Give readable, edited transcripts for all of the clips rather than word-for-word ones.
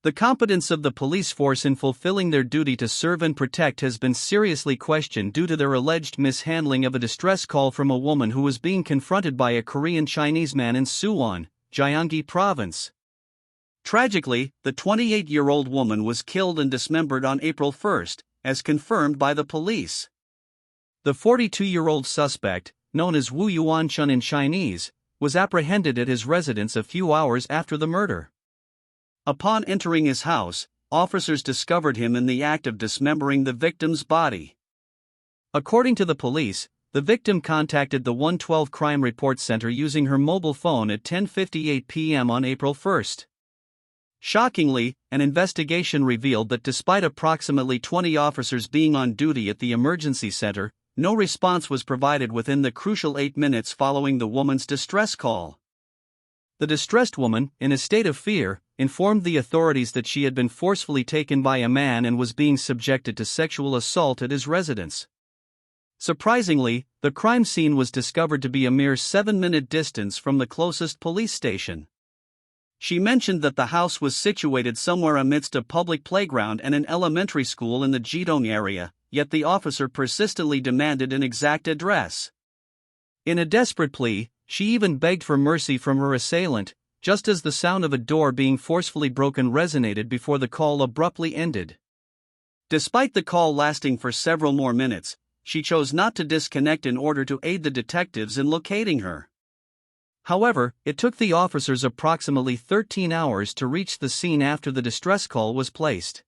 The competence of the police force in fulfilling their duty to serve and protect has been seriously questioned due to their alleged mishandling of a distress call from a woman who was being confronted by a Korean Chinese man in Suwon, Gyeonggi Province. Tragically, the 28-year-old woman was killed and dismembered on April 1, as confirmed by the police. The 42-year-old suspect, known as Yuan Chun in Chinese, was apprehended at his residence a few hours after the murder. Upon entering his house, officers discovered him in the act of dismembering the victim's body. According to the police, the victim contacted the 112 Crime Report Center using her mobile phone at 10:58 p.m. on April 1. Shockingly, an investigation revealed that despite approximately 20 officers being on duty at the emergency center, no response was provided within the crucial 8 minutes following the woman's distress call. The distressed woman, in a state of fear, informed the authorities that she had been forcefully taken by a man and was being subjected to sexual assault at his residence. Surprisingly, the crime scene was discovered to be a mere 7-minute distance from the closest police station. She mentioned that the house was situated somewhere amidst a public playground and an elementary school in the Jidong area, yet the officer persistently demanded an exact address. In a desperate plea, she even begged for mercy from her assailant, just as the sound of a door being forcefully broken resonated before the call abruptly ended. Despite the call lasting for several more minutes, she chose not to disconnect in order to aid the detectives in locating her. However, it took the officers approximately 13 hours to reach the scene after the distress call was placed.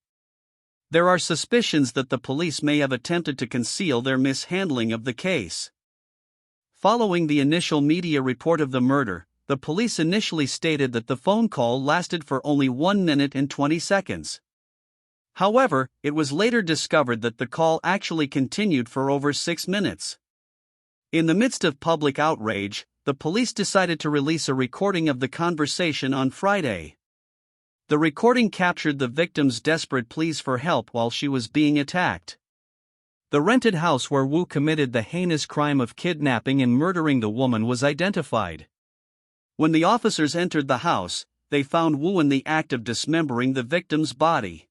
There are suspicions that the police may have attempted to conceal their mishandling of the case. Following the initial media report of the murder, the police initially stated that the phone call lasted for only 1 minute and 20 seconds. However, it was later discovered that the call actually continued for over 6 minutes. In the midst of public outrage, the police decided to release a recording of the conversation on Friday. The recording captured the victim's desperate pleas for help while she was being attacked. The rented house where Wu committed the heinous crime of kidnapping and murdering the woman was identified. When the officers entered the house, they found Wu in the act of dismembering the victim's body.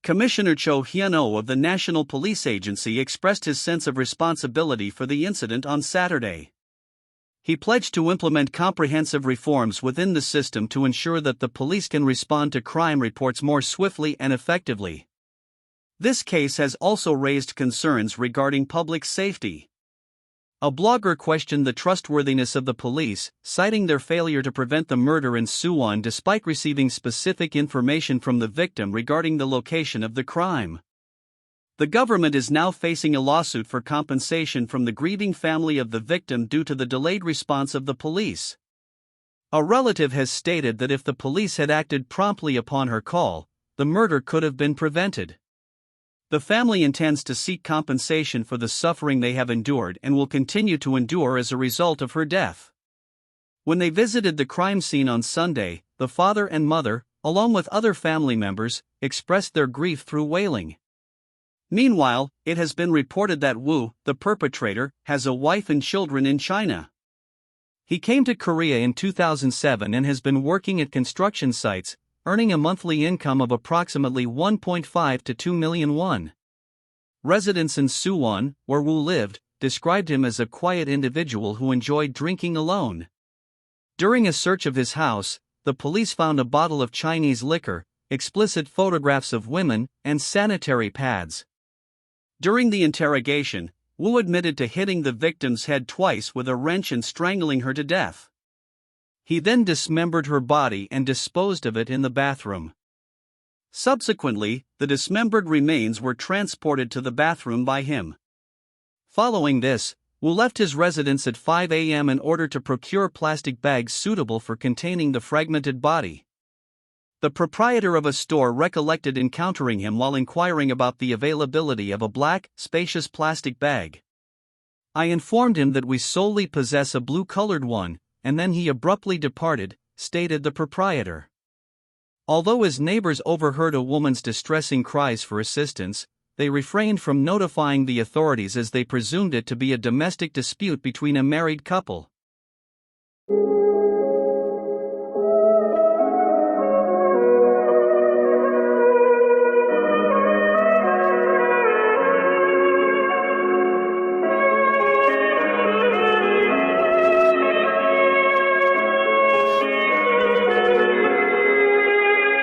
Commissioner Cho Hyun-oh of the National Police Agency expressed his sense of responsibility for the incident on Saturday. He pledged to implement comprehensive reforms within the system to ensure that the police can respond to crime reports more swiftly and effectively. This case has also raised concerns regarding public safety. A blogger questioned the trustworthiness of the police, citing their failure to prevent the murder in Suwon despite receiving specific information from the victim regarding the location of the crime. The government is now facing a lawsuit for compensation from the grieving family of the victim due to the delayed response of the police. A relative has stated that if the police had acted promptly upon her call, the murder could have been prevented. The family intends to seek compensation for the suffering they have endured and will continue to endure as a result of her death. When they visited the crime scene on Sunday, the father and mother, along with other family members, expressed their grief through wailing. Meanwhile, it has been reported that Wu, the perpetrator, has a wife and children in China. He came to Korea in 2007 and has been working at construction sites, earning a monthly income of approximately 1.5 to 2 million won. Residents in Suwon, where Wu lived, described him as a quiet individual who enjoyed drinking alone. During a search of his house, the police found a bottle of Chinese liquor, explicit photographs of women, and sanitary pads. During the interrogation, Wu admitted to hitting the victim's head twice with a wrench and strangling her to death. He then dismembered her body and disposed of it in the bathroom. Subsequently, the dismembered remains were transported to the bathroom by him. Following this, Wu left his residence at 5 a.m. in order to procure plastic bags suitable for containing the fragmented body. The proprietor of a store recollected encountering him while inquiring about the availability of a black, spacious plastic bag. "I informed him that we solely possess a blue-colored one, and then he abruptly departed," stated the proprietor. Although his neighbors overheard a woman's distressing cries for assistance, they refrained from notifying the authorities as they presumed it to be a domestic dispute between a married couple.